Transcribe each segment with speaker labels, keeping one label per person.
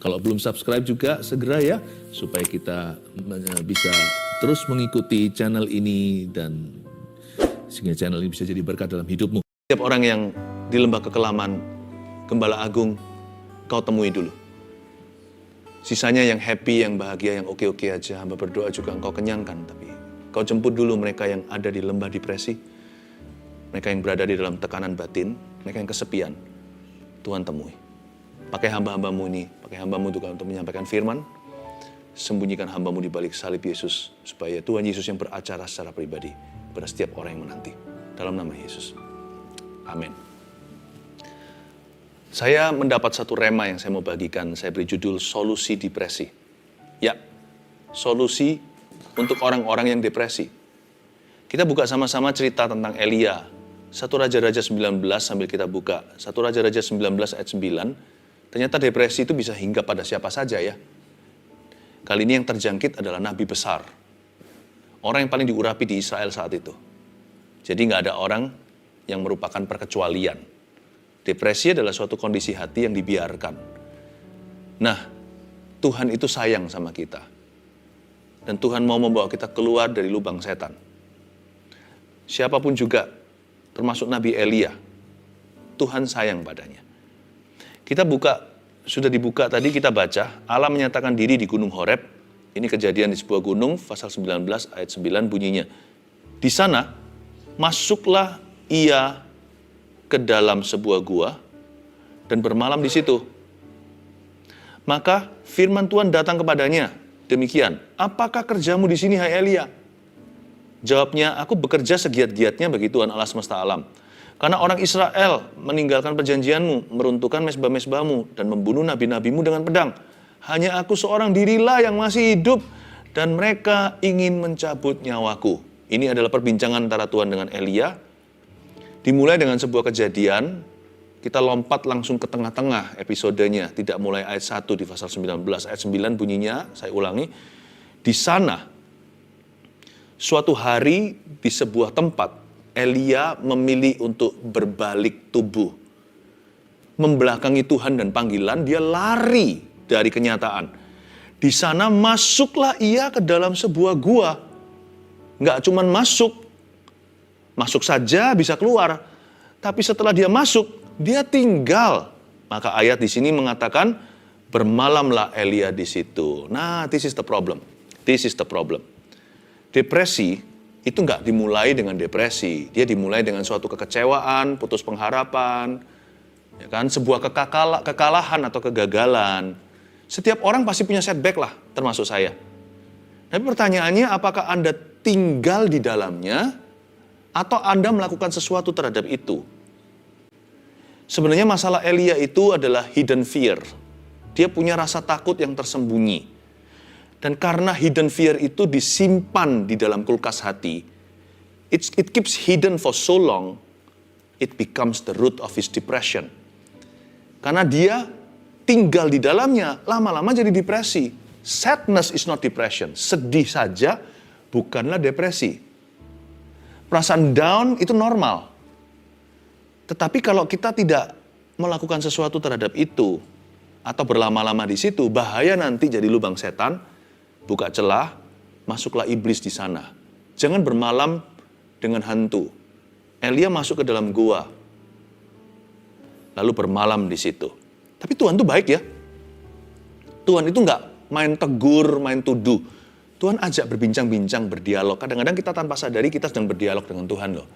Speaker 1: Kalau belum subscribe juga segera ya, supaya kita bisa terus mengikuti channel ini dan sehingga channel ini bisa jadi berkat dalam hidupmu. Setiap orang yang di lembah kekelaman, Gembala Agung, kau temui dulu. Sisanya yang happy, yang bahagia, yang oke-oke aja, hamba berdoa juga engkau kenyangkan. Tapi kau jemput dulu mereka yang ada di lembah depresi, mereka yang berada di dalam tekanan batin, mereka yang kesepian. Tuhan temui. Pakai hamba-hambamu ini, pakai hambamu juga untuk menyampaikan firman. Sembunyikan hambamu di balik salib Yesus, supaya Tuhan Yesus yang beracara secara pribadi pada setiap orang yang menanti. Dalam nama Yesus. Amin. Saya mendapat satu rema yang saya mau bagikan. Saya beri judul Solusi Depresi. Ya, solusi untuk orang-orang yang depresi. Kita buka sama-sama cerita tentang Elia. 1 Raja-Raja 19 sambil kita buka. 1 Raja-Raja 19 ayat 9. Ternyata depresi itu bisa hinggap pada siapa saja ya. Kali ini yang terjangkit adalah nabi besar. Orang yang paling diurapi di Israel saat itu. Jadi nggak ada orang yang merupakan perkecualian. Depresi adalah suatu kondisi hati yang dibiarkan. Nah, Tuhan itu sayang sama kita. Dan Tuhan mau membawa kita keluar dari lubang setan. Siapapun juga, termasuk Nabi Elia, Tuhan sayang padanya. Kita buka, sudah dibuka tadi kita baca, Allah menyatakan diri di Gunung Horeb. Ini kejadian di sebuah gunung, pasal 19 ayat 9 bunyinya. Di sana, masuklah ia ke dalam sebuah gua dan bermalam di situ. Maka firman Tuhan datang kepadanya, demikian, apakah kerjamu di sini hai Elia? Jawabnya, aku bekerja segiat-giatnya bagi Tuhan Allah semesta alam. Karena orang Israel meninggalkan perjanjianmu, meruntuhkan mezbah-mezbahmu, dan membunuh nabi-nabimu dengan pedang. Hanya aku seorang dirilah yang masih hidup, dan mereka ingin mencabut nyawaku. Ini adalah perbincangan antara Tuhan dengan Elia. Dimulai dengan sebuah kejadian, kita lompat langsung ke tengah-tengah episodenya. Tidak mulai ayat 1 di pasal 19. Ayat 9 bunyinya, saya ulangi. Di sana, suatu hari di sebuah tempat, Elia memilih untuk berbalik tubuh. Membelakangi Tuhan dan panggilan, dia lari dari kenyataan. Di sana masuklah ia ke dalam sebuah gua. Nggak cuman masuk saja bisa keluar. Tapi setelah dia masuk, dia tinggal. Maka ayat di sini mengatakan, bermalamlah Elia di situ. Nah, this is the problem. This is the problem. Depresi itu nggak dimulai dengan depresi. Dia dimulai dengan suatu kekecewaan, putus pengharapan, ya kan, sebuah kekalahan atau kegagalan. Setiap orang pasti punya setback lah, termasuk saya. Tapi pertanyaannya, apakah Anda tinggal di dalamnya atau Anda melakukan sesuatu terhadap itu? Sebenarnya masalah Elia itu adalah hidden fear. Dia punya rasa takut yang tersembunyi. Dan karena hidden fear itu disimpan di dalam kulkas hati, it keeps hidden for so long, it becomes the root of his depression. Karena dia tinggal di dalamnya, lama-lama jadi depresi. Sadness is not depression. Sedih saja bukanlah depresi. Perasaan down itu normal. Tetapi kalau kita tidak melakukan sesuatu terhadap itu, atau berlama-lama di situ, bahaya nanti jadi lubang setan. Buka celah, masuklah iblis di sana. Jangan bermalam dengan hantu. Elia masuk ke dalam gua, lalu bermalam di situ. Tapi Tuhan tuh baik ya. Tuhan itu nggak main tegur, main tuduh. Tuhan ajak berbincang-bincang, berdialog. Kadang-kadang kita tanpa sadari kita sedang berdialog dengan Tuhan loh.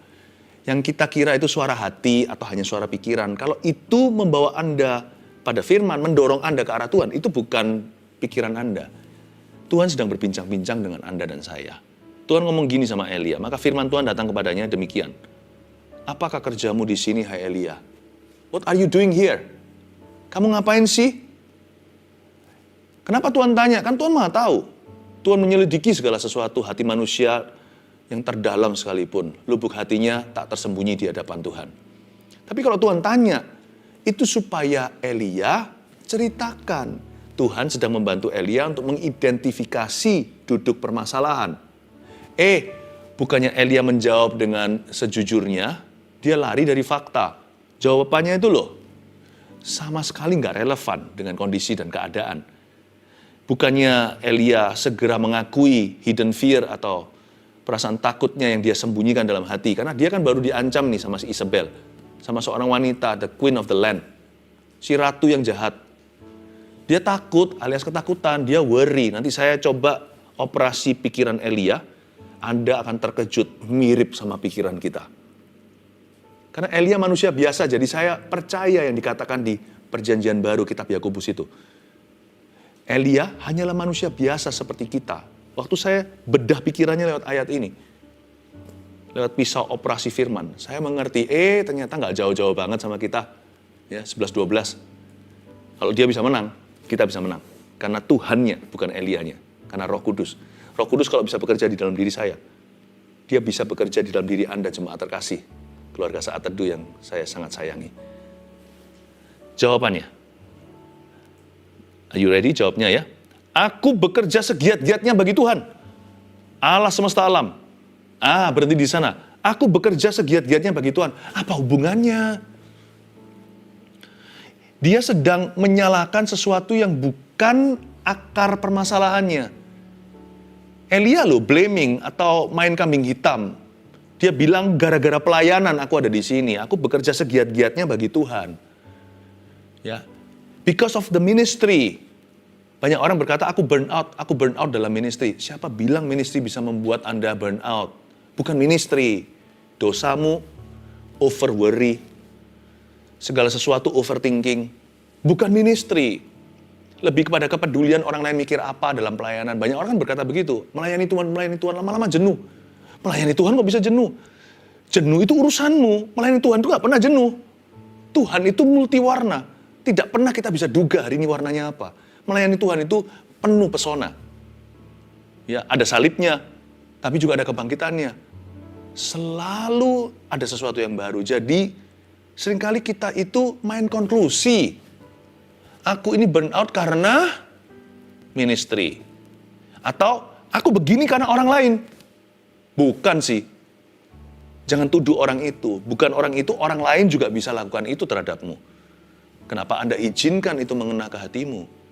Speaker 1: Yang kita kira itu suara hati atau hanya suara pikiran. Kalau itu membawa Anda pada firman, mendorong Anda ke arah Tuhan, itu bukan pikiran Anda. Tuhan sedang berbincang-bincang dengan Anda dan saya. Tuhan ngomong gini sama Elia, maka firman Tuhan datang kepadanya demikian. Apakah kerjamu di sini, hai Elia? What are you doing here? Kamu ngapain sih? Kenapa Tuhan tanya? Kan Tuhan Maha tahu. Tuhan menyelidiki segala sesuatu, hati manusia yang terdalam sekalipun. Lubuk hatinya tak tersembunyi di hadapan Tuhan. Tapi kalau Tuhan tanya, itu supaya Elia ceritakan. Tuhan sedang membantu Elia untuk mengidentifikasi duduk permasalahan. Bukannya Elia menjawab dengan sejujurnya, dia lari dari fakta. Jawabannya itu loh, sama sekali nggak relevan dengan kondisi dan keadaan. Bukannya Elia segera mengakui hidden fear atau perasaan takutnya yang dia sembunyikan dalam hati. Karena dia kan baru diancam nih sama si Isabel. Sama seorang wanita, the queen of the land. Si ratu yang jahat. Dia takut alias ketakutan, dia worry. Nanti saya coba operasi pikiran Elia, Anda akan terkejut mirip sama pikiran kita. Karena Elia manusia biasa, jadi saya percaya yang dikatakan di Perjanjian Baru kitab Yakobus itu. Elia hanyalah manusia biasa seperti kita. Waktu saya bedah pikirannya lewat ayat ini, lewat pisau operasi firman, saya mengerti, ternyata nggak jauh-jauh banget sama kita. Ya, 11-12. Kalau dia bisa menang, kita bisa menang. Karena Tuhannya, bukan Elianya. Karena Roh Kudus. Roh Kudus kalau bisa bekerja di dalam diri saya, dia bisa bekerja di dalam diri Anda, jemaat terkasih. Keluarga Saat Teduh yang saya sangat sayangi. Jawabannya. Are you ready? Jawabnya ya. Aku bekerja segiat-giatnya bagi Tuhan, Allah semesta alam. Berhenti di sana. Aku bekerja segiat-giatnya bagi Tuhan. Apa hubungannya? Dia sedang menyalahkan sesuatu yang bukan akar permasalahannya. Elia loh blaming atau main kambing hitam. Dia bilang gara-gara pelayanan aku ada di sini. Aku bekerja segiat-giatnya bagi Tuhan. Ya. Because of the ministry. Banyak orang berkata, aku burn out dalam ministry. Siapa bilang ministry bisa membuat Anda burn out? Bukan ministry. Dosamu, over worry, segala sesuatu overthinking. Bukan ministry. Lebih kepada kepedulian orang lain mikir apa dalam pelayanan. Banyak orang kan berkata begitu. Melayani Tuhan, lama-lama jenuh. Melayani Tuhan kok bisa jenuh? Jenuh itu urusanmu. Melayani Tuhan itu gak pernah jenuh. Tuhan itu multiwarna. Tidak pernah kita bisa duga hari ini warnanya apa. Melayani Tuhan itu penuh pesona. Ya, ada salibnya, tapi juga ada kebangkitannya. Selalu ada sesuatu yang baru. Jadi, seringkali kita itu main konklusi. Aku ini burn out karena ministry. Atau, aku begini karena orang lain. Bukan sih. Jangan tuduh orang itu. Bukan orang itu, orang lain juga bisa lakukan itu terhadapmu. Kenapa Anda izinkan itu mengena ke hatimu?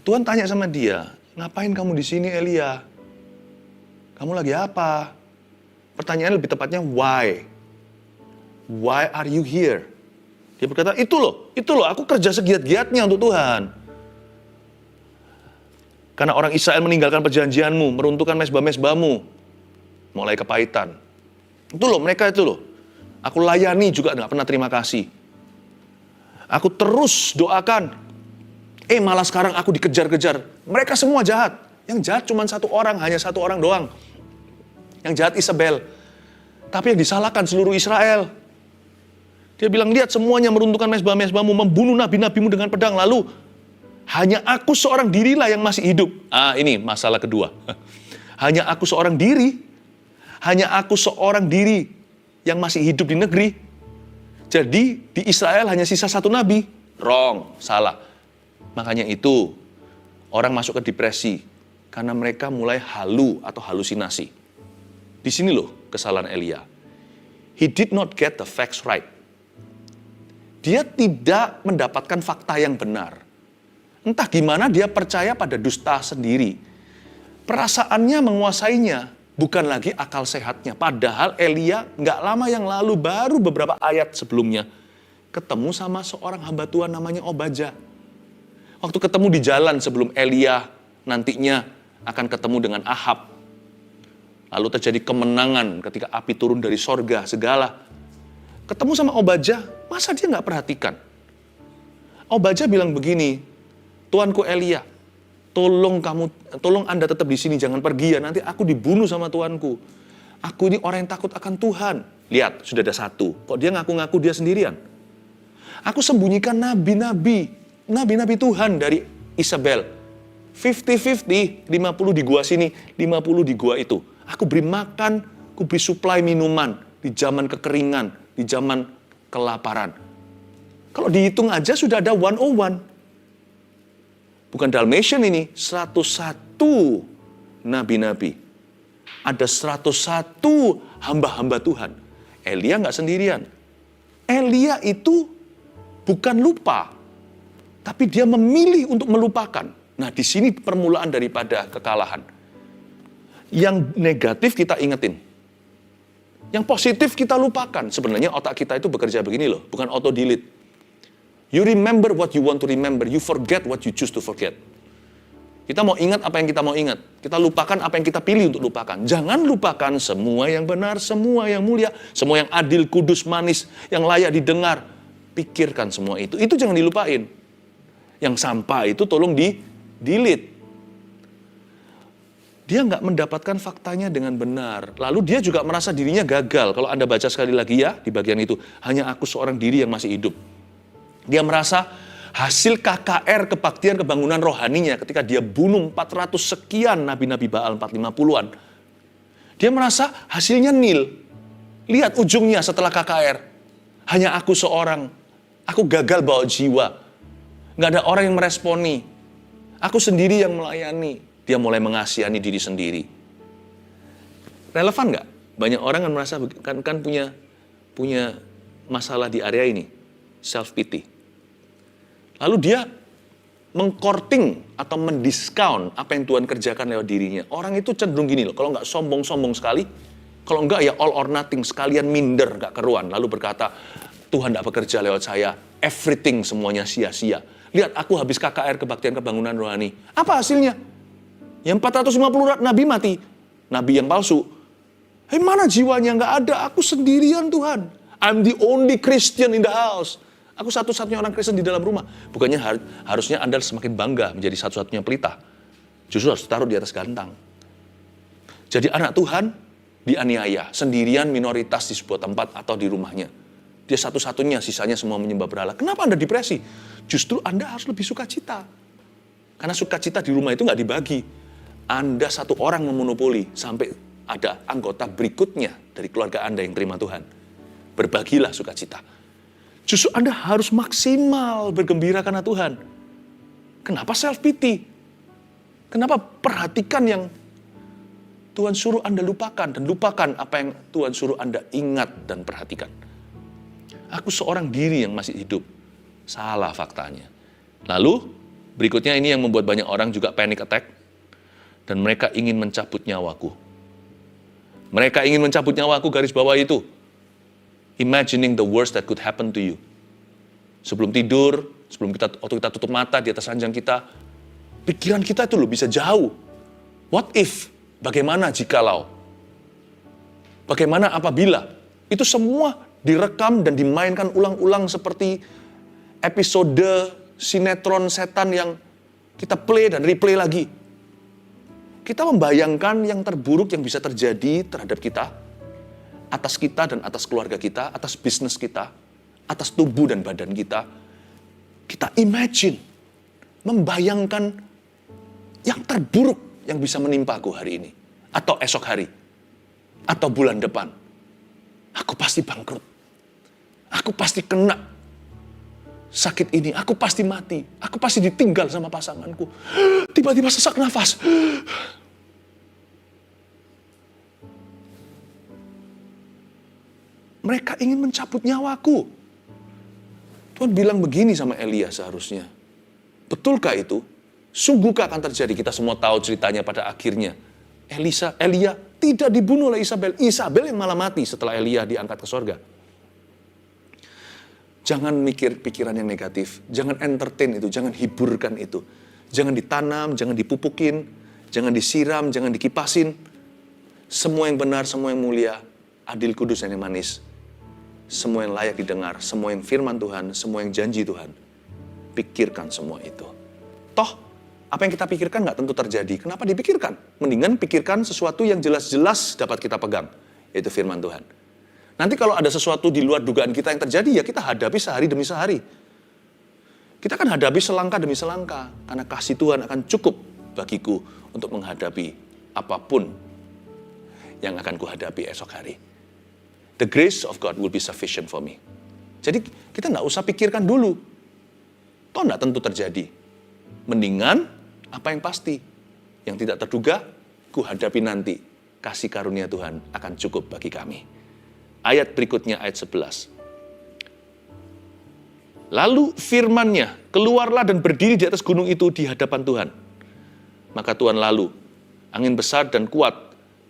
Speaker 1: Tuhan tanya sama dia, ngapain kamu di sini Elia? Kamu lagi apa? Pertanyaan lebih tepatnya why? Why are you here? Dia berkata, itu loh, aku kerja segiat-giatnya untuk Tuhan. Karena orang Israel meninggalkan perjanjianmu, meruntuhkan mezbah-mezbahmu, mulai kepahitan. Itu loh, mereka itu loh. Aku layani juga gak pernah terima kasih. Aku terus doakan. Malah sekarang aku dikejar-kejar. Mereka semua jahat. Yang jahat cuma satu orang, hanya satu orang doang. Yang jahat Isabel. Tapi yang disalahkan seluruh Israel. Dia bilang, lihat semuanya meruntuhkan mezbah-mezbahmu, membunuh nabi-nabimu dengan pedang. Lalu, hanya aku seorang dirilah yang masih hidup. Ini masalah kedua. Hanya aku seorang diri. Hanya aku seorang diri yang masih hidup di negeri. Jadi, di Israel hanya sisa satu nabi. Wrong, salah. Makanya itu, orang masuk ke depresi. Karena mereka mulai halu atau halusinasi. Di sini loh kesalahan Elia. He did not get the facts right. Dia tidak mendapatkan fakta yang benar. Entah gimana dia percaya pada dusta sendiri. Perasaannya menguasainya, bukan lagi akal sehatnya. Padahal Elia nggak lama yang lalu, baru beberapa ayat sebelumnya, ketemu sama seorang hamba Tuhan namanya Obadja. Waktu ketemu di jalan sebelum Elia nantinya akan ketemu dengan Ahab. Lalu terjadi kemenangan ketika api turun dari sorga, segala. Ketemu sama Obadja, masa dia nggak perhatikan? Obadja bilang begini, Tuanku Elia, tolong Anda tetap di sini, jangan pergi ya, nanti aku dibunuh sama Tuanku. Aku ini orang yang takut akan Tuhan. Lihat, sudah ada satu. Kok dia ngaku-ngaku dia sendirian? Aku sembunyikan nabi-nabi Tuhan dari Isabel. 50-50, 50 di gua sini, 50 di gua itu. Aku beri makan, aku beri suplai minuman di zaman kekeringan, di zaman kelaparan. Kalau dihitung aja sudah ada 101. Bukan Dalmatian ini, 101 nabi-nabi. Ada 101 hamba-hamba Tuhan. Elia nggak sendirian. Elia itu Bukan lupa, tapi dia memilih untuk melupakan. Nah, di sini permulaan daripada kekalahan. Yang negatif kita ingetin. Yang positif kita lupakan. Sebenarnya otak kita itu bekerja begini loh, bukan auto delete. You remember what you want to remember, you forget what you choose to forget. Kita mau ingat apa yang kita mau ingat. Kita lupakan apa yang kita pilih untuk lupakan. Jangan lupakan semua yang benar, semua yang mulia, semua yang adil, kudus, manis, yang layak didengar. Pikirkan semua itu. Itu jangan dilupain. Yang sampah itu tolong di-delete. Dia nggak mendapatkan faktanya dengan benar. Lalu dia juga merasa dirinya gagal. Kalau Anda baca sekali lagi ya, di bagian itu. Hanya aku seorang diri yang masih hidup. Dia merasa hasil KKR kebaktian kebangunan rohaninya ketika dia bunuh 400 sekian nabi-nabi Baal 450-an. Dia merasa hasilnya nil. Lihat ujungnya setelah KKR. Hanya aku seorang. Aku gagal bawa jiwa. Nggak ada orang yang meresponi. Aku sendiri yang melayani. Dia mulai mengasihani diri sendiri. Relevan nggak? Banyak orang kan merasa kan punya masalah di area ini. Self-pity. Lalu dia mengkorting atau mendiskon apa yang Tuhan kerjakan lewat dirinya. Orang itu cenderung gini loh, kalau nggak sombong-sombong sekali, kalau nggak ya all or nothing, sekalian minder, nggak keruan. Lalu berkata, Tuhan nggak bekerja lewat saya, everything semuanya sia-sia. Lihat aku habis KKR kebaktian kebangunan rohani. Apa hasilnya? Yang 450 nabi mati, nabi yang palsu. Hei, mana jiwanya? Nggak ada, aku sendirian Tuhan. I'm the only Christian in the house. Aku satu-satunya orang Kristen di dalam rumah. Bukannya harusnya Anda semakin bangga menjadi satu-satunya pelita. Justru harus taruh di atas gantang. Jadi anak Tuhan dianiaya, sendirian minoritas di sebuah tempat atau di rumahnya. Dia satu-satunya, sisanya semua menyembah berhala. Kenapa Anda depresi? Justru Anda harus lebih sukacita. Karena sukacita di rumah itu nggak dibagi. Anda satu orang memonopoli sampai ada anggota berikutnya dari keluarga Anda yang terima Tuhan. Berbagilah sukacita. Justru Anda harus maksimal bergembira karena Tuhan. Kenapa self-pity? Kenapa perhatikan yang Tuhan suruh Anda lupakan dan lupakan apa yang Tuhan suruh Anda ingat dan perhatikan? Aku seorang diri yang masih hidup. Salah faktanya. Lalu, berikutnya ini yang membuat banyak orang juga panic attack. Dan mereka ingin mencabut nyawaku. Mereka ingin mencabut nyawaku, garis bawah itu. Imagining the worst that could happen to you. Sebelum tidur, waktu kita tutup mata di atas ranjang kita, pikiran kita itu loh bisa jauh. What if? Bagaimana jikalau? Bagaimana apabila? Itu semua direkam dan dimainkan ulang-ulang seperti episode sinetron setan yang kita play dan replay lagi. Kita membayangkan yang terburuk yang bisa terjadi terhadap kita, atas kita dan atas keluarga kita, atas bisnis kita, atas tubuh dan badan kita. Kita imagine, membayangkan yang terburuk yang bisa menimpa aku hari ini. Atau esok hari. Atau bulan depan. Aku pasti bangkrut. Aku pasti kena sakit ini. Aku pasti mati. Aku pasti ditinggal sama pasanganku. Tiba-tiba sesak nafas. Mereka ingin mencabut nyawaku. Tuhan bilang begini sama Elia seharusnya. Betulkah itu? Sungguhkah akan terjadi? Kita semua tahu ceritanya pada akhirnya. Elia tidak dibunuh oleh Isabel. Isabel yang malah mati setelah Elia diangkat ke sorga. Jangan mikir pikiran yang negatif. Jangan entertain itu. Jangan hiburkan itu. Jangan ditanam, jangan dipupukin. Jangan disiram, jangan dikipasin. Semua yang benar, semua yang mulia. Adil, kudus, dan yang manis. Semua yang layak didengar, semua yang firman Tuhan, semua yang janji Tuhan. Pikirkan semua itu. Toh, apa yang kita pikirkan nggak tentu terjadi. Kenapa dipikirkan? Mendingan pikirkan sesuatu yang jelas-jelas dapat kita pegang, yaitu firman Tuhan. Nanti kalau ada sesuatu di luar dugaan kita yang terjadi, ya kita hadapi sehari demi sehari. Kita akan hadapi selangkah demi selangkah, karena kasih Tuhan akan cukup bagiku untuk menghadapi apapun yang akan kuhadapi esok hari. The grace of God will be sufficient for me. Jadi kita nggak usah pikirkan dulu. Toh nggak tentu terjadi. Mendingan apa yang pasti. Yang tidak terduga, ku hadapi nanti. Kasih karunia Tuhan akan cukup bagi kami. Ayat berikutnya, ayat 11. Lalu firman-Nya, keluarlah dan berdiri di atas gunung itu di hadapan Tuhan. Maka Tuhan lalu, angin besar dan kuat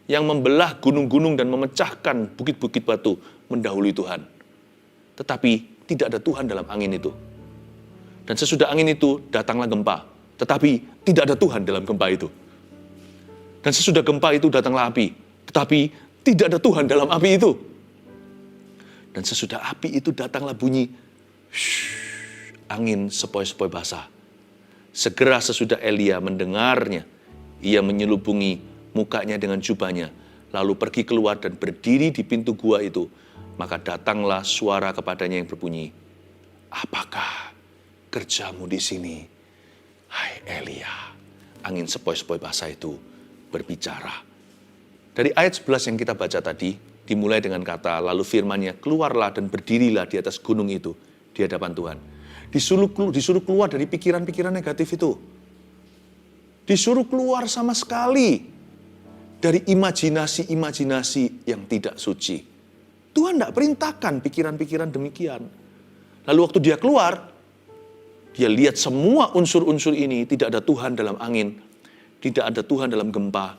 Speaker 1: yang membelah gunung-gunung dan memecahkan bukit-bukit batu mendahului Tuhan. Tetapi tidak ada Tuhan dalam angin itu. Dan sesudah angin itu datanglah gempa. Tetapi tidak ada Tuhan dalam gempa itu. Dan sesudah gempa itu datanglah api. Tetapi tidak ada Tuhan dalam api itu. Dan sesudah api itu datanglah bunyi angin sepoi-sepoi basah. Segera sesudah Elia mendengarnya, ia menyelubungi mukanya dengan jubahnya, lalu pergi keluar dan berdiri di pintu gua itu. Maka datanglah suara kepadanya yang berbunyi, apakah kerjamu di sini, hai Elia? Angin sepoi-sepoi basah itu berbicara. Dari ayat 11 yang kita baca tadi, dimulai dengan kata, lalu firman-Nya, keluarlah dan berdirilah di atas gunung itu, di hadapan Tuhan. Disuruh keluar dari pikiran-pikiran negatif itu. Disuruh keluar sama sekali dari imajinasi-imajinasi yang tidak suci. Tuhan tidak perintahkan pikiran-pikiran demikian. Lalu waktu dia keluar, dia lihat semua unsur-unsur ini, tidak ada Tuhan dalam angin, tidak ada Tuhan dalam gempa,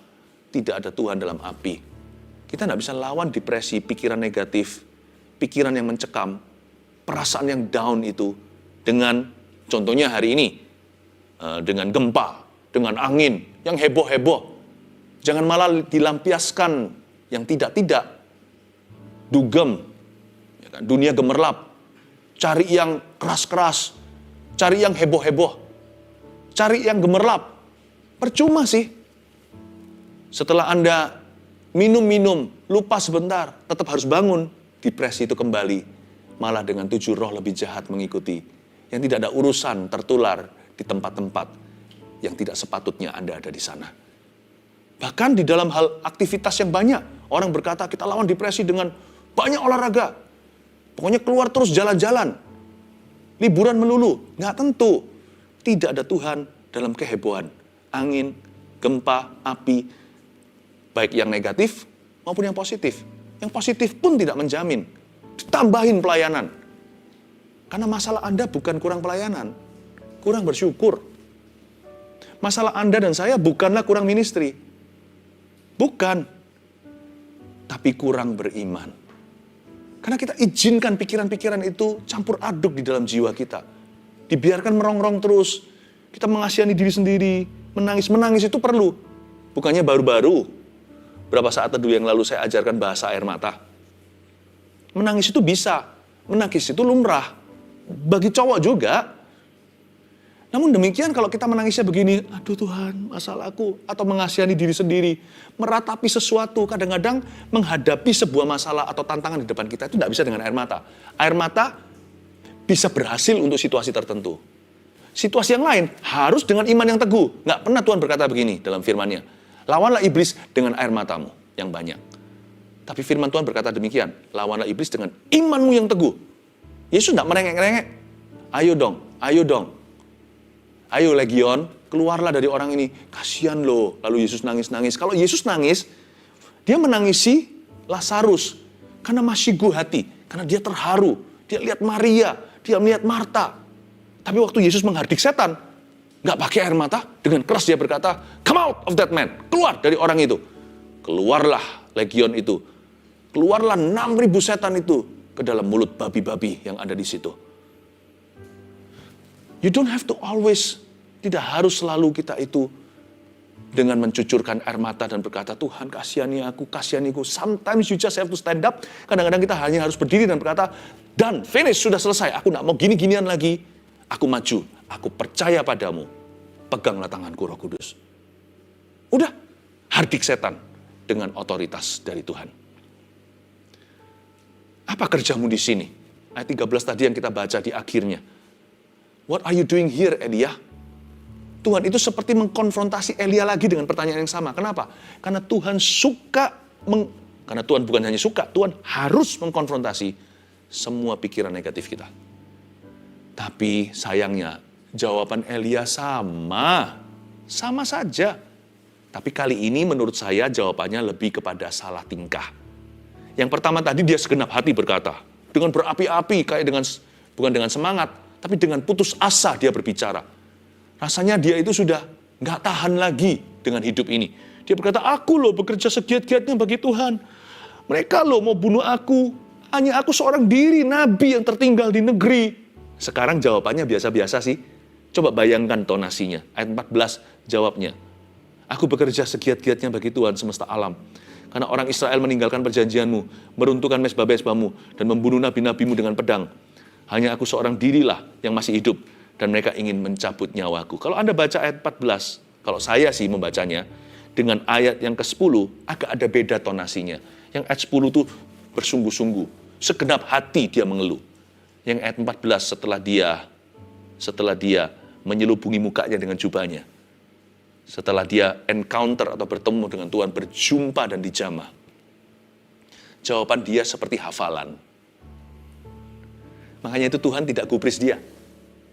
Speaker 1: tidak ada Tuhan dalam api. Kita tidak bisa lawan depresi, pikiran negatif, pikiran yang mencekam, perasaan yang down itu, dengan contohnya hari ini, dengan gempa, dengan angin yang heboh-heboh. Jangan malah dilampiaskan yang tidak-tidak. Dugem, ya kan? Dunia gemerlap, cari yang keras-keras, cari yang heboh-heboh, cari yang gemerlap. Percuma sih. Setelah Anda minum-minum, lupa sebentar, tetap harus bangun. Depresi itu kembali, malah dengan 7 roh lebih jahat mengikuti. Yang tidak ada urusan tertular di tempat-tempat yang tidak sepatutnya Anda ada di sana. Bahkan di dalam hal aktivitas yang banyak, orang berkata kita lawan depresi dengan banyak olahraga. Pokoknya keluar terus jalan-jalan. Liburan melulu. Nggak tentu. Tidak ada Tuhan dalam kehebohan. Angin, gempa, api, baik yang negatif maupun yang positif. Yang positif pun tidak menjamin. Ditambahin pelayanan. Karena masalah Anda bukan kurang pelayanan. Kurang bersyukur. Masalah Anda dan saya bukanlah kurang ministry. Bukan. Tapi kurang beriman. Karena kita izinkan pikiran-pikiran itu campur aduk di dalam jiwa kita. Dibiarkan merongrong terus. Kita mengasihani diri sendiri. Menangis itu perlu. Bukannya baru-baru. Berapa saat teduh yang lalu saya ajarkan bahasa air mata. Menangis itu bisa. Menangis itu lumrah. Bagi cowok juga. Namun demikian kalau kita menangisnya begini, aduh Tuhan, masalahku. Atau mengasihani diri sendiri. Meratapi sesuatu, kadang-kadang menghadapi sebuah masalah atau tantangan di depan kita, itu tidak bisa dengan air mata. Air mata bisa berhasil untuk situasi tertentu. Situasi yang lain harus dengan iman yang teguh. Nggak pernah Tuhan berkata begini dalam firman-Nya. Lawanlah iblis dengan air matamu yang banyak. Tapi firman Tuhan berkata demikian. Lawanlah iblis dengan imanmu yang teguh. Yesus tidak merengek-rengek. Ayo dong. Ayo Legion, keluarlah dari orang ini. Kasihan loh. Lalu Yesus nangis-nangis. Kalau Yesus nangis, dia menangisi Lazarus. Karena masyigu hati. Karena dia terharu. Dia lihat Maria. Dia melihat Marta. Tapi waktu Yesus menghardik setan, nggak pakai air mata, dengan keras dia berkata, come out of that man. Keluar dari orang itu. Keluarlah Legion itu. Keluarlah 6.000 setan itu ke dalam mulut babi-babi yang ada di situ. You don't have to always, tidak harus selalu kita itu dengan mencucurkan air mata dan berkata, Tuhan kasihani aku. Sometimes you just have to stand up. Kadang-kadang kita hanya harus berdiri dan berkata, done, finish, sudah selesai. Aku nggak mau gini-ginian lagi. Aku maju, aku percaya padamu. Peganglah tanganku Roh Kudus. Udah, hardik setan dengan otoritas dari Tuhan. Apa kerjamu di sini? Ayat 13 tadi yang kita baca di akhirnya. What are you doing here, Elia? Tuhan itu seperti mengkonfrontasi Elia lagi dengan pertanyaan yang sama. Kenapa? Karena Tuhan karena Tuhan bukan hanya suka, Tuhan harus mengkonfrontasi semua pikiran negatif kita. Tapi sayangnya jawaban Elia sama saja. Tapi kali ini menurut saya jawabannya lebih kepada salah tingkah. Yang pertama tadi dia segenap hati berkata, dengan berapi-api, bukan dengan semangat. Tapi dengan putus asa dia berbicara. Rasanya dia itu sudah nggak tahan lagi dengan hidup ini. Dia berkata, aku loh bekerja segiat-giatnya bagi Tuhan. Mereka loh mau bunuh aku. Hanya aku seorang diri, nabi yang tertinggal di negeri. Sekarang jawabannya biasa-biasa sih. Coba bayangkan tonasinya. Ayat 14 jawabnya. Aku bekerja segiat-giatnya bagi Tuhan semesta alam. Karena orang Israel meninggalkan perjanjianmu, meruntuhkan mezbah-mezbahmu, dan membunuh nabi-nabimu dengan pedang. Hanya aku seorang dirilah yang masih hidup, dan mereka ingin mencabut nyawaku. Kalau Anda baca ayat 14, kalau saya sih membacanya, dengan ayat yang ke-10, agak ada beda tonasinya. Yang ayat 10 itu bersungguh-sungguh, segenap hati dia mengeluh. Yang ayat 14 setelah dia menyelubungi mukanya dengan jubahnya, setelah dia encounter atau bertemu dengan Tuhan, berjumpa dan dijamah, jawaban dia seperti hafalan. Makanya itu Tuhan tidak gubris dia.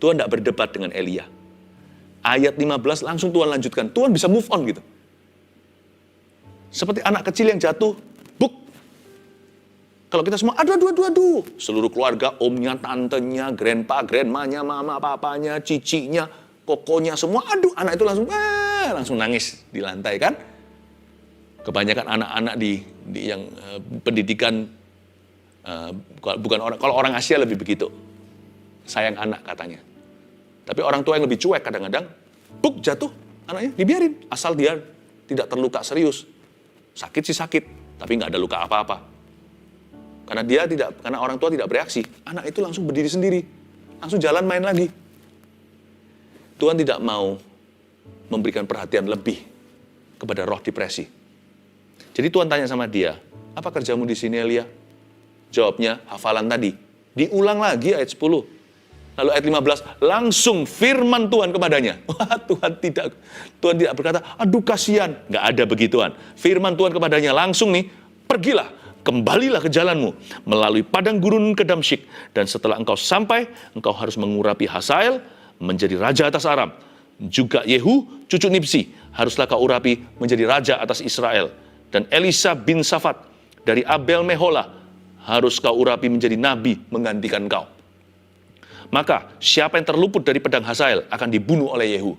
Speaker 1: Tuhan tidak berdebat dengan Elia. Ayat 15 langsung Tuhan lanjutkan. Tuhan bisa move on gitu. Seperti anak kecil yang jatuh, buk. Kalau kita semua, aduh. Seluruh keluarga, omnya, tantenya, grandpa, grandmanya, mama, papanya, cicinya, kokonya, semua, aduh, anak itu langsung nangis di lantai kan. Kebanyakan anak-anak di yang pendidikan, bukan orang, kalau orang Asia lebih begitu. Sayang anak katanya. Tapi orang tua yang lebih cuek kadang-kadang, buk jatuh, anaknya dibiarin. Asal dia tidak terluka serius. Sakit sih sakit, tapi nggak ada luka apa-apa. Karena orang tua tidak bereaksi, anak itu langsung berdiri sendiri, langsung jalan main lagi. Tuhan tidak mau memberikan perhatian lebih kepada roh depresi. Jadi Tuhan tanya sama dia, apa kerjamu di sini Elia? Jawabnya hafalan tadi, diulang lagi ayat 10. Lalu ayat 15, langsung firman Tuhan kepadanya. Wah, Tuhan tidak berkata, aduh kasihan. Nggak ada begituan. Firman Tuhan kepadanya langsung nih, pergilah, kembalilah ke jalanmu, melalui padang gurun ke Damsyik. Dan setelah engkau sampai, engkau harus mengurapi Hazael, menjadi raja atas Aram. Juga Yehu, cucu Nibsi, haruslah kau urapi menjadi raja atas Israel. Dan Elisa bin Safat, dari Abel Meholah, harus kau urapi menjadi nabi menggantikan kau. Maka siapa yang terluput dari pedang Hazael akan dibunuh oleh Yehu.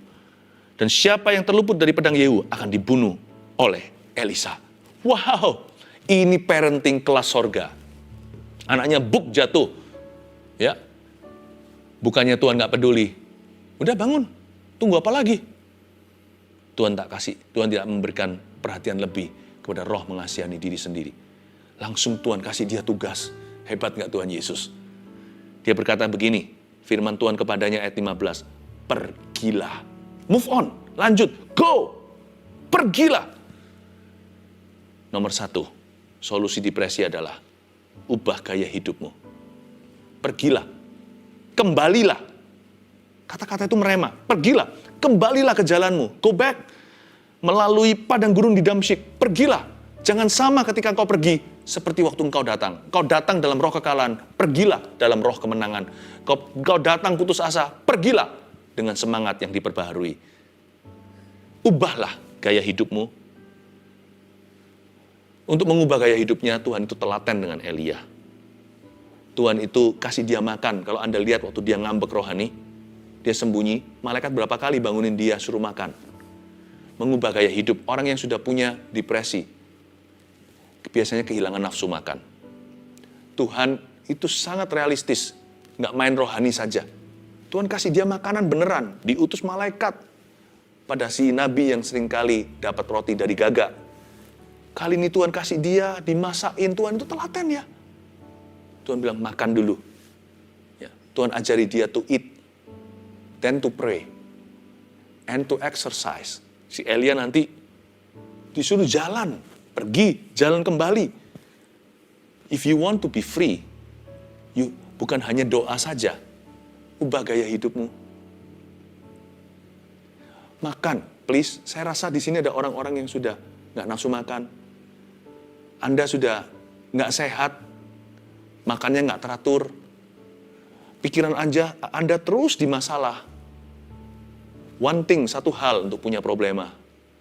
Speaker 1: Dan siapa yang terluput dari pedang Yehu akan dibunuh oleh Elisa. Wow, ini parenting kelas sorga. Anaknya buk jatuh. Ya, bukannya Tuhan gak peduli. Udah bangun, tunggu apa lagi? Tuhan tidak memberikan perhatian lebih kepada roh mengasihani diri sendiri. Langsung Tuhan kasih dia tugas. Hebat gak Tuhan Yesus? Dia berkata begini, firman Tuhan kepadanya ayat 15, pergilah. Move on, lanjut, go, pergilah. Nomor 1, solusi depresi adalah ubah gaya hidupmu. Pergilah, kembalilah. Kata-kata itu merema, pergilah, kembalilah ke jalanmu, go back. Melalui padang gurun di Damsyik, pergilah. Jangan sama ketika kau pergi, seperti waktu engkau datang. Kau datang dalam roh kekalahan, pergilah dalam roh kemenangan. Kau datang putus asa, pergilah dengan semangat yang diperbaharui. Ubahlah gaya hidupmu. Untuk mengubah gaya hidupnya, Tuhan itu telaten dengan Elia. Tuhan itu kasih dia makan. Kalau Anda lihat waktu dia ngambek rohani, dia sembunyi, malaikat berapa kali bangunin dia suruh makan. Mengubah gaya hidup. Orang yang sudah punya depresi, biasanya kehilangan nafsu makan. Tuhan itu sangat realistis, nggak main rohani saja. Tuhan kasih dia makanan beneran, diutus malaikat pada si nabi yang seringkali dapat roti dari gagak. Kali ini Tuhan kasih dia, dimasakin. Tuhan itu telaten ya. Tuhan bilang makan dulu. Ya, Tuhan ajari dia to eat, then to pray, and to exercise. Si Elia nanti disuruh jalan. Pergi, jalan kembali. If you want to be free, bukan hanya doa saja. Ubah gaya hidupmu. Makan, please. Saya rasa di sini ada orang-orang yang sudah nggak nafsu makan. Anda sudah nggak sehat, makannya nggak teratur. Pikiran Anda terus di masalah. One thing, satu hal untuk punya problema.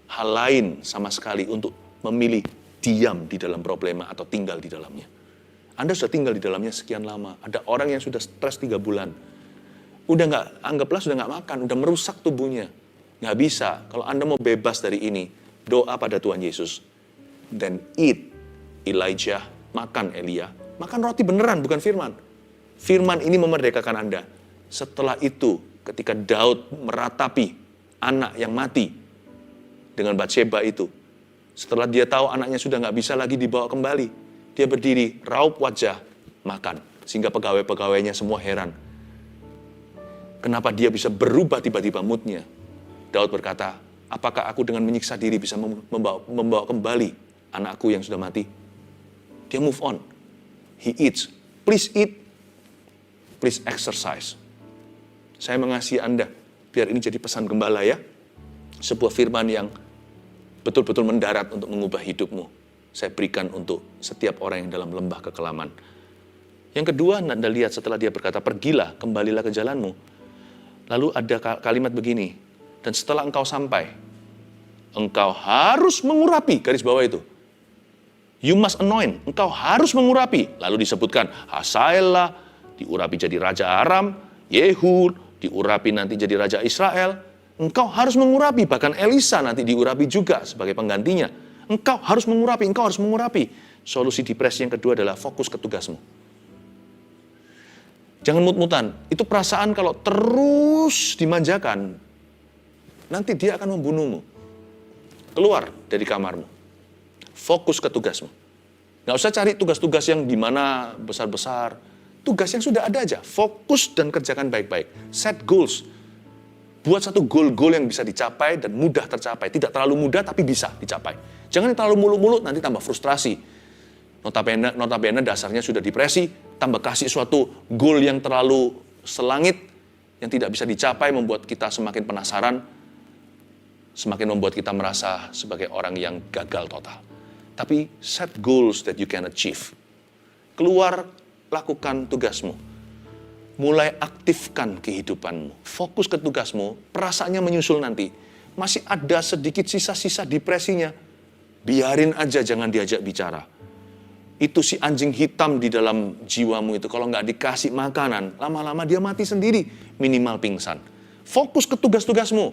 Speaker 1: Hal lain sama sekali untuk memilih diam di dalam problema atau tinggal di dalamnya. Anda sudah tinggal di dalamnya sekian lama. Ada orang yang sudah stres 3 bulan. Udah nggak, anggaplah sudah nggak makan, udah merusak tubuhnya. Nggak bisa. Kalau Anda mau bebas dari ini, doa pada Tuhan Yesus. Then eat Elijah, makan Elia. Makan roti beneran, bukan firman. Firman ini memerdekakan Anda. Setelah itu, ketika Daud meratapi anak yang mati dengan Batsheba itu, setelah dia tahu anaknya sudah nggak bisa lagi dibawa kembali, dia berdiri, raup wajah, makan. Sehingga pegawai-pegawainya semua heran. Kenapa dia bisa berubah tiba-tiba moodnya? Daud berkata, apakah aku dengan menyiksa diri bisa membawa kembali anakku yang sudah mati? Dia move on. He eats. Please eat. Please exercise. Saya mengasihi Anda. Biar ini jadi pesan gembala ya. Sebuah firman yang betul-betul mendarat untuk mengubah hidupmu. Saya berikan untuk setiap orang yang dalam lembah kekelaman. Yang kedua, Anda lihat setelah dia berkata, pergilah, kembalilah ke jalanmu. Lalu ada kalimat begini, dan setelah engkau sampai, engkau harus mengurapi, garis bawah itu. You must anoint, engkau harus mengurapi. Lalu disebutkan, Hazaelah diurapi jadi Raja Aram, Yehu diurapi nanti jadi Raja Israel. Engkau harus mengurapi, bahkan Elisa nanti diurapi juga sebagai penggantinya. Engkau harus mengurapi, engkau harus mengurapi. Solusi depresi yang kedua adalah fokus ke tugasmu. Jangan mut-mutan. Itu perasaan kalau terus dimanjakan, nanti dia akan membunuhmu. Keluar dari kamarmu. Fokus ke tugasmu. Nggak usah cari tugas-tugas yang gimana besar-besar. Tugas yang sudah ada aja. Fokus dan kerjakan baik-baik. Set goals. Buat satu goal-goal yang bisa dicapai dan mudah tercapai. Tidak terlalu mudah tapi bisa dicapai. Jangan terlalu muluk-muluk, nanti tambah frustrasi. Notabene dasarnya sudah depresi, tambah kasih suatu goal yang terlalu selangit, yang tidak bisa dicapai, membuat kita semakin penasaran, semakin membuat kita merasa sebagai orang yang gagal total. Tapi set goals that you can achieve. Keluar, lakukan tugasmu. Mulai aktifkan kehidupanmu. Fokus ke tugasmu, perasaannya menyusul nanti. Masih ada sedikit sisa-sisa depresinya. Biarin aja, jangan diajak bicara. Itu si anjing hitam di dalam jiwamu itu, kalau nggak dikasih makanan, lama-lama dia mati sendiri, minimal pingsan. Fokus ke tugas-tugasmu.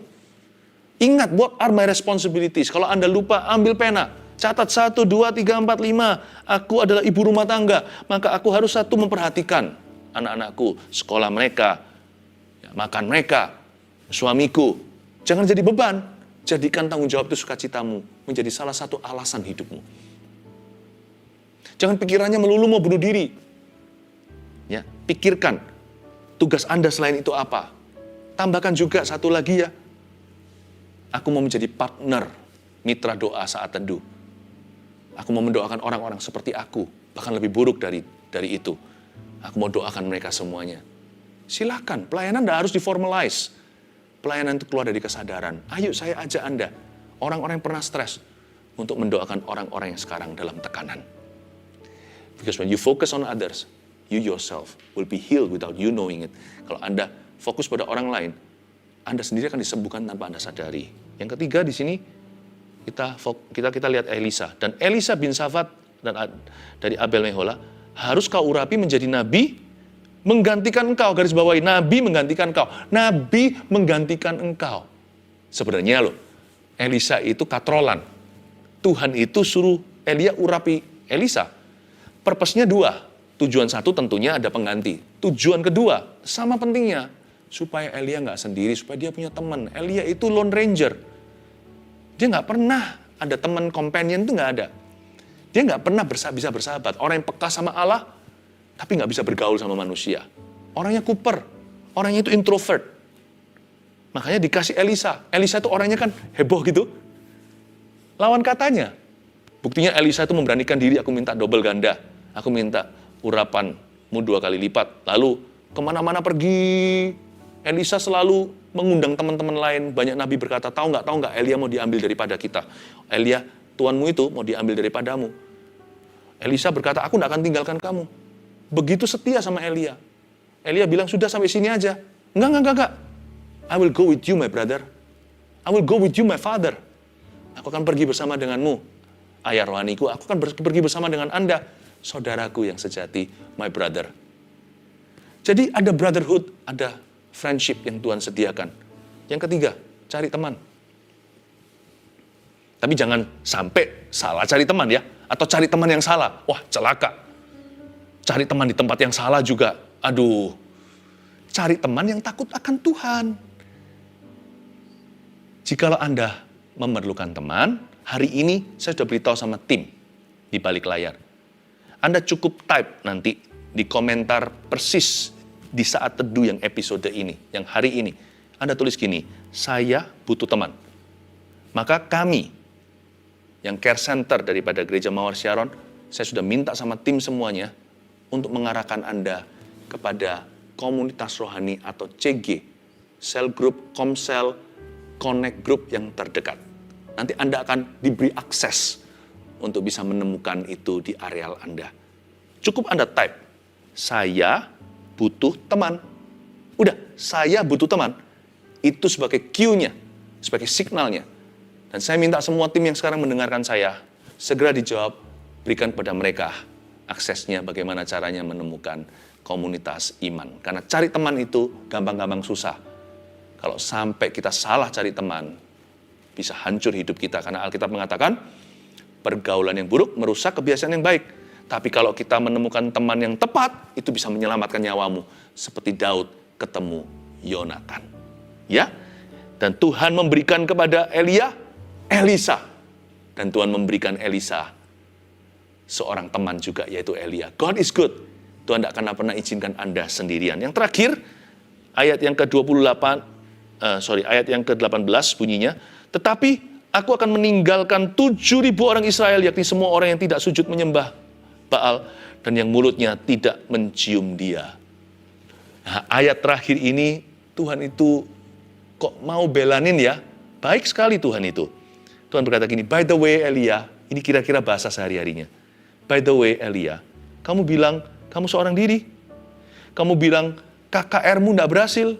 Speaker 1: Ingat, what are my responsibilities? Kalau Anda lupa, ambil pena. Catat 1, 2, 3, 4, 5. Aku adalah ibu rumah tangga, maka aku harus memperhatikan anak-anakku, sekolah mereka, makan mereka, suamiku. Jangan jadi beban. Jadikan tanggung jawab itu sukacitamu menjadi salah satu alasan hidupmu. Jangan pikirannya melulu mau bunuh diri. Ya, pikirkan tugas Anda selain itu apa. Tambahkan juga satu lagi ya. Aku mau menjadi partner, mitra doa saat teduh. Aku mau mendoakan orang-orang seperti aku, bahkan lebih buruk dari itu. Aku mau doakan mereka semuanya. Silakan, pelayanan tidak harus diformalize. Pelayanan itu keluar dari kesadaran. Ayo saya ajak Anda, orang-orang yang pernah stres, untuk mendoakan orang-orang yang sekarang dalam tekanan. Because when you focus on others, you yourself will be healed without you knowing it. Kalau Anda fokus pada orang lain, Anda sendiri akan disembuhkan tanpa Anda sadari. Yang ketiga di sini, kita lihat Elisa. Dan Elisa bin Safat dari Abel Mehola, harus kau urapi menjadi nabi, menggantikan engkau. Garis bawahi, nabi menggantikan engkau. Nabi menggantikan engkau. Sebenarnya loh, Elisa itu katrolan. Tuhan itu suruh Elia urapi Elisa. Purpose-nya dua. Tujuan satu tentunya ada pengganti. Tujuan kedua, sama pentingnya. Supaya Elia nggak sendiri, supaya dia punya teman. Elia itu lone ranger. Dia nggak pernah ada teman companion, itu nggak ada. Dia nggak pernah bisa bersahabat. Orang yang peka sama Allah, tapi nggak bisa bergaul sama manusia. Orangnya kuper. Orangnya itu introvert. Makanya dikasih Elisa. Elisa itu orangnya kan heboh gitu. Lawan katanya. Buktinya Elisa itu memberanikan diri, aku minta double ganda. Aku minta urapanmu 2 kali lipat. Lalu kemana-mana pergi. Elisa selalu mengundang teman-teman lain. Banyak nabi berkata, tahu nggak Elia mau diambil daripada kita. Elia, Tuanmu itu mau diambil daripadamu. Elisa berkata, aku nggak akan tinggalkan kamu. Begitu setia sama Elia. Elia bilang, sudah sampai sini aja. Enggak. I will go with you, my brother. I will go with you, my father. Aku akan pergi bersama denganmu. Ayah rohaniku, aku akan pergi bersama dengan Anda. Saudaraku yang sejati, my brother. Jadi ada brotherhood, ada friendship yang Tuhan sediakan. Yang ketiga, cari teman. Tapi jangan sampai salah cari teman ya. Atau cari teman yang salah. Wah, celaka. Cari teman di tempat yang salah juga. Aduh. Cari teman yang takut akan Tuhan. Jikalau Anda memerlukan teman, hari ini saya sudah beritahu sama tim di balik layar. Anda cukup type nanti di komentar persis di saat teduh yang episode ini, yang hari ini. Anda tulis gini, saya butuh teman. Maka kami, yang care center daripada Gereja Mawar Sharon, saya sudah minta sama tim semuanya untuk mengarahkan Anda kepada komunitas rohani atau CG, cell group, komsel, connect group yang terdekat. Nanti Anda akan diberi akses untuk bisa menemukan itu di areal Anda. Cukup Anda type, saya butuh teman. Udah, saya butuh teman. Itu sebagai cue-nya, sebagai signalnya. Dan saya minta semua tim yang sekarang mendengarkan saya, segera dijawab, berikan kepada mereka aksesnya bagaimana caranya menemukan komunitas iman. Karena cari teman itu gampang-gampang susah. Kalau sampai kita salah cari teman, bisa hancur hidup kita. Karena Alkitab mengatakan, pergaulan yang buruk merusak kebiasaan yang baik. Tapi kalau kita menemukan teman yang tepat, itu bisa menyelamatkan nyawamu. Seperti Daud ketemu Yonatan. Ya, dan Tuhan memberikan kepada Elisa. Dan Tuhan memberikan Elisa seorang teman juga, yaitu Elia. God is good. Tuhan tidak akan pernah izinkan Anda sendirian. Yang terakhir, ayat yang ke-18 bunyinya, tetapi aku akan meninggalkan 7.000 orang Israel, yakni semua orang yang tidak sujud menyembah Baal, dan yang mulutnya tidak mencium dia. Nah, ayat terakhir ini, Tuhan itu kok mau belanin ya? Baik sekali Tuhan itu. Tuhan berkata gini, by the way Elia, ini kira-kira bahasa sehari-harinya. By the way Elia, kamu bilang kamu seorang diri. Kamu bilang KKR-mu tidak berhasil.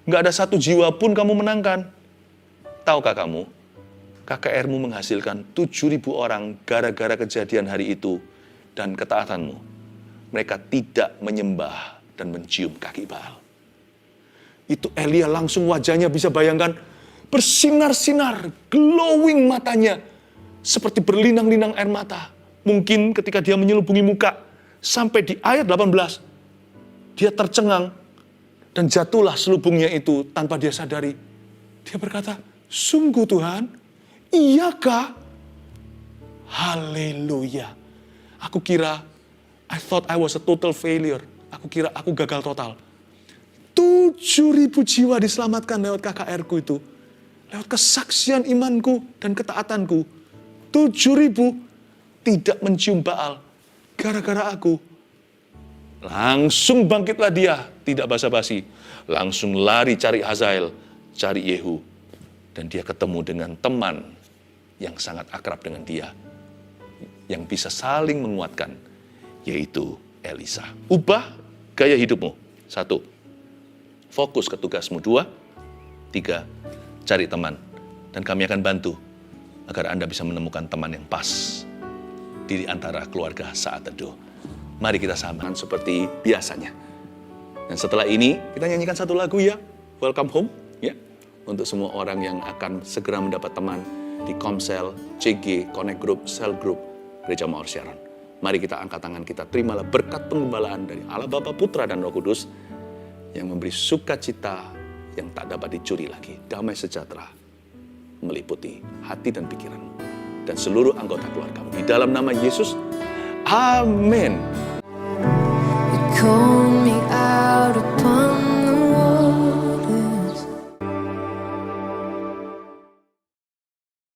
Speaker 1: Nggak ada satu jiwa pun kamu menangkan. Tahukah kamu, KKR-mu menghasilkan 7.000 orang gara-gara kejadian hari itu dan ketaatanmu. Mereka tidak menyembah dan mencium kaki Baal. Itu Elia langsung wajahnya bisa bayangkan bersinar-sinar, glowing matanya, seperti berlinang-linang air mata. Mungkin ketika dia menyelubungi muka, sampai di ayat 18, dia tercengang, dan jatuhlah selubungnya itu tanpa dia sadari. Dia berkata, sungguh Tuhan, iyakah? Haleluya. Aku kira, I thought I was a total failure. Aku kira aku gagal total. 7.000 jiwa diselamatkan lewat KKR-ku itu. Lewat kesaksian imanku dan ketaatanku. 7.000 tidak mencium Baal. Gara-gara aku. Langsung bangkitlah dia. Tidak basa-basi. Langsung lari cari Hazael. Cari Yehu. Dan dia ketemu dengan teman yang sangat akrab dengan dia. Yang bisa saling menguatkan. Yaitu Elisa. Ubah gaya hidupmu. 1. Fokus ke tugasmu. 2. 3. Cari teman. Dan kami akan bantu agar Anda bisa menemukan teman yang pas di antara keluarga saat teduh. Mari kita samakan seperti biasanya. Dan setelah ini kita nyanyikan satu lagu ya, Welcome Home ya, untuk semua orang yang akan segera mendapat teman di Komsel, CG, Connect Group, Cell Group, Gereja Mawar Sharon. Mari kita angkat tangan kita, terimalah berkat penggembalaan dari Allah Bapa, Putra dan Roh Kudus yang memberi sukacita yang tak dapat dicuri lagi, damai sejahtera meliputi hati dan pikiranmu dan seluruh anggota keluargamu. Di dalam nama Yesus, amin.
Speaker 2: You call me out of